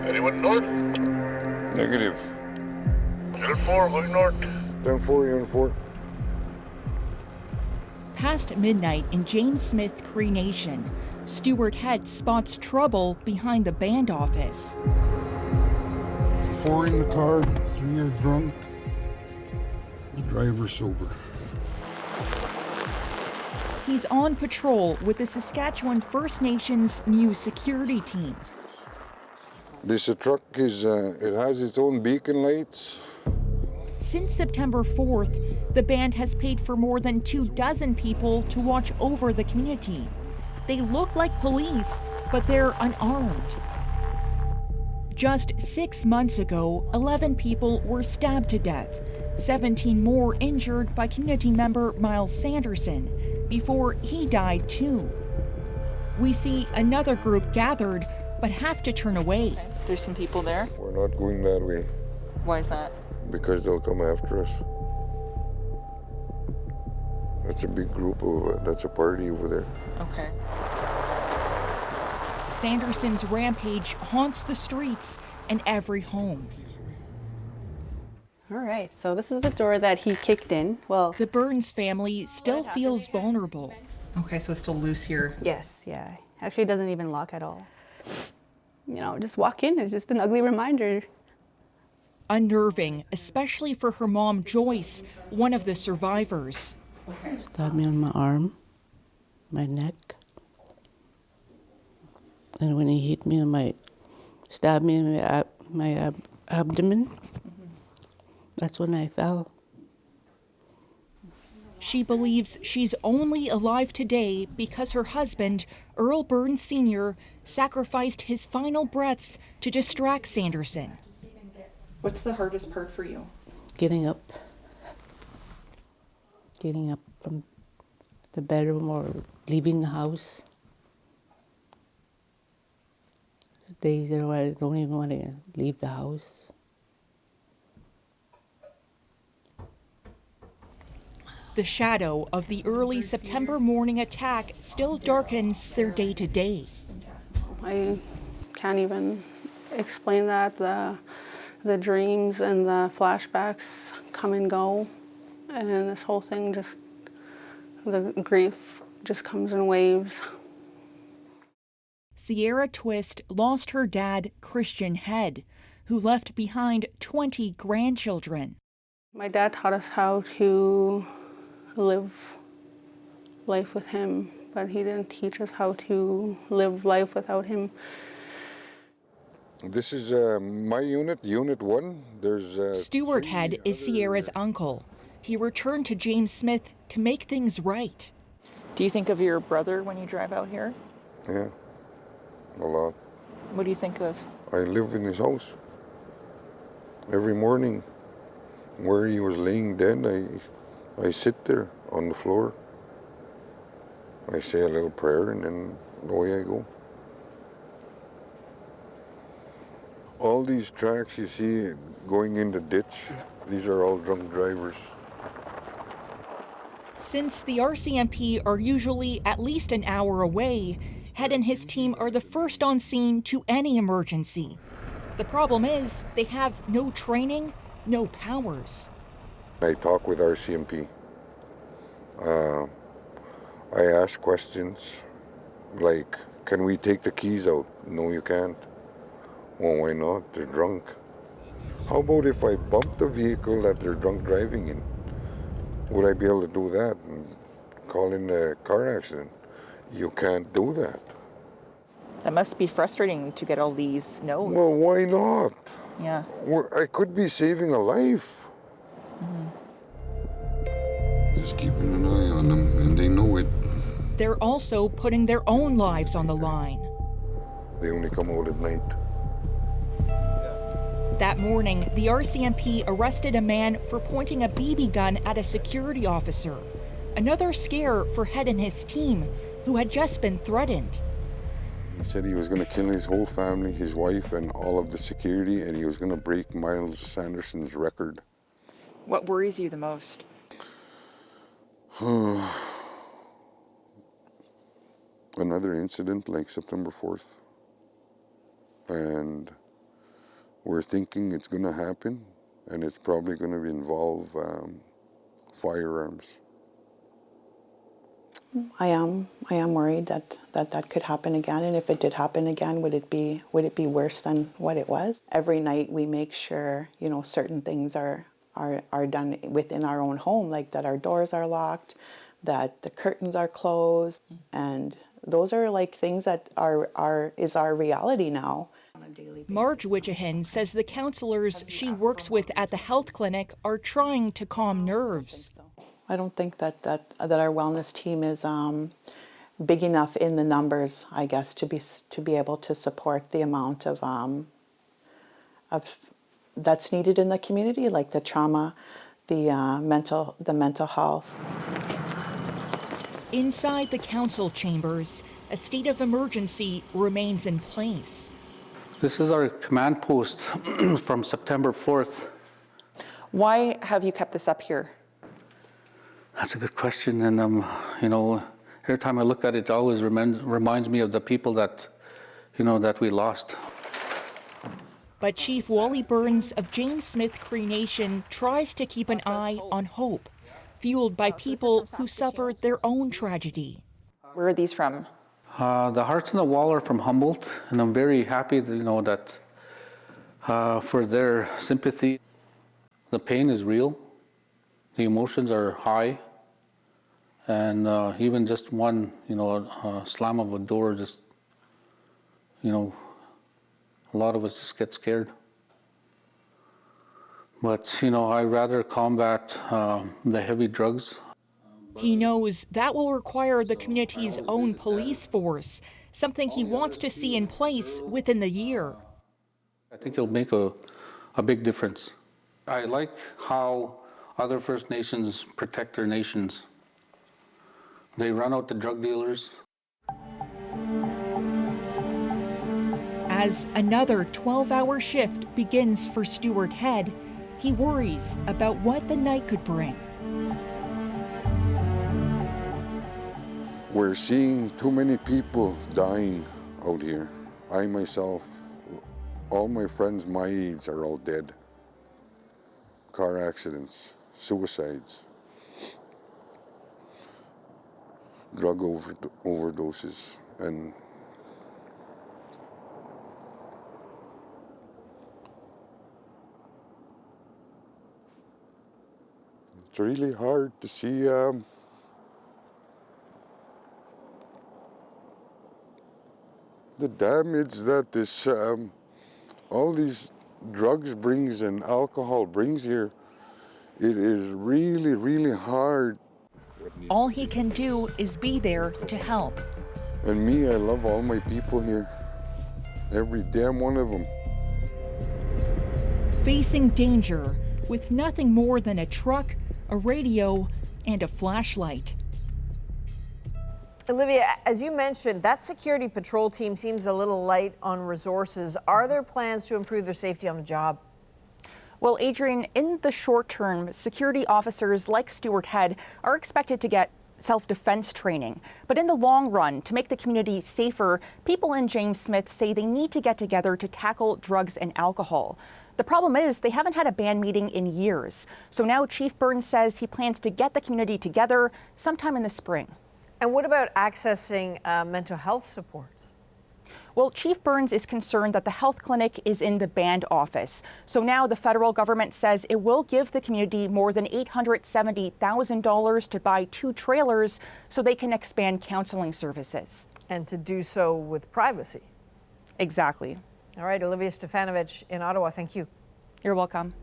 Anyone north? Negative. 04, going north. 10-4, you're on 4. Past midnight in James Smith Cree Nation, Stuart Head spots trouble behind the band office. 4 in the car, 3 are drunk. The driver's sober. He's on patrol with the Saskatchewan First Nations new security team. This truck is, it has its own beacon lights. Since September 4th, the band has paid for more than 24 people to watch over the community. They look like police, but they're unarmed. Just 6 months ago, 11 people were stabbed to death, 17 more injured by community member Miles Sanderson, before he died too. We see another group gathered, but have to turn away. There's some people there. We're not going that way. Why is that? Because they'll come after us. That's a big group of, that's a party over there. Okay. Sanderson's rampage haunts the streets and every home. All right, so this is the door that he kicked in. Well, The Burns family still feels vulnerable. Okay, so it's still loose here. yes, yeah. Actually, it doesn't even lock at all. You know, just walk in. It's just an ugly reminder. Unnerving, especially for her mom, Joyce, one of the survivors. Stabbed me on my arm, my neck. And when he hit me on stabbed me in my abdomen, that's when I fell. She believes she's only alive today because her husband, Earl Burns Sr., sacrificed his final breaths to distract Sanderson. What's the hardest part for you? Getting up from the bedroom or leaving the house. Days there where I don't even want to leave the house. The shadow of the early September morning attack still darkens their day-to-day. I can't even explain that. The dreams and the flashbacks come and go, and this whole thing the grief just comes in waves. Sierra Twist lost her dad, Christian Head, who left behind 20 grandchildren. My dad taught us how to live life with him, but he didn't teach us how to live life without him. This is my unit, Unit 1. There's Stuart Head is Sierra's uncle. He returned to James Smith to make things right. Do you think of your brother when you drive out here? Yeah, a lot. What do you think of? I live in his house. Every morning, where he was laying dead, I sit there on the floor. I say a little prayer and then away I go. All these tracks you see going in the ditch, these are all drunk drivers. Since the RCMP are usually at least an hour away, Head and his team are the first on scene to any emergency. The problem is they have no training, no powers. I talk with RCMP. I ask questions like, can we take the keys out? No, you can't. Well, why not? They're drunk. How about if I bump the vehicle that they're drunk driving in? Would I be able to do that and call in a car accident? You can't do that. That must be frustrating to get all these no's. Well, why not? Yeah. I could be saving a life. Just keeping an eye on them, and they know it. They're also putting their own lives on the line. They only come out at night. That morning, the RCMP arrested a man for pointing a BB gun at a security officer. Another scare for Head and his team, who had just been threatened. He said he was going to kill his whole family, his wife, and all of the security, and he was going to break Miles Sanderson's record. What worries you the most? Another incident like September 4th. And we're thinking it's going to happen, and it's probably going to involve firearms. I am worried that could happen again, and if it did happen again, would it be worse than what it was? Every night we make sure, you know, certain things are done within our own home, like that our doors are locked, that the curtains are closed, and those are like things that is our reality now. Marge Wichahen says the counselors she works with at the health clinic are trying to calm nerves. I don't think that our wellness team is big enough in the numbers, I guess, to be able to support the amount of that's needed in the community, like the trauma, the mental health. Inside the council chambers, a state of emergency remains in place. This is our command post from September 4th. Why have you kept this up here? That's a good question, and you know, every time I look at it, it always reminds me of the people that, you know, that we lost. But Chief Wally Burns of James Smith Cree Nation tries to keep an eye on hope, fueled by people who suffered their own tragedy. Where are these from? The Hearts on the Wall are from Humboldt, and I'm very happy that, you know, that for their sympathy. The pain is real, the emotions are high, and even just one, you know, slam of a door, just, you know, a lot of us just get scared. But, you know, I'd rather combat the heavy drugs. He knows that will require the community's own police force, something he wants to see in place within the year. I think it'll make a big difference. I like how other First Nations protect their nations. They run out the drug dealers. As another 12-hour shift begins for Stuart Head, he worries about what the night could bring. We're seeing too many people dying out here. I myself, all my friends my age are all dead. Car accidents, suicides, drug overdoses, and it's really hard to see the damage that this all these drugs brings and alcohol brings here. It is really, really hard. All he can do is be there to help. And me, I love all my people here. Every damn one of them. Facing danger with nothing more than a truck, a radio, and a flashlight. Olivia, as you mentioned, that security patrol team seems a little light on resources. Are there plans to improve their safety on the job? Well, Adrienne, in the short term, security officers like Stuart Head are expected to get self-defense training. But in the long run, to make the community safer, people in James Smith say they need to get together to tackle drugs and alcohol. The problem is they haven't had a band meeting in years. So now Chief Burns says he plans to get the community together sometime in the spring. And what about accessing mental health support? Well, Chief Burns is concerned that the health clinic is in the band office. So now the federal government says it will give the community more than $870,000 to buy 2 trailers so they can expand counseling services. And to do so with privacy. Exactly. All right, Olivia Stefanovich in Ottawa, thank you. You're welcome.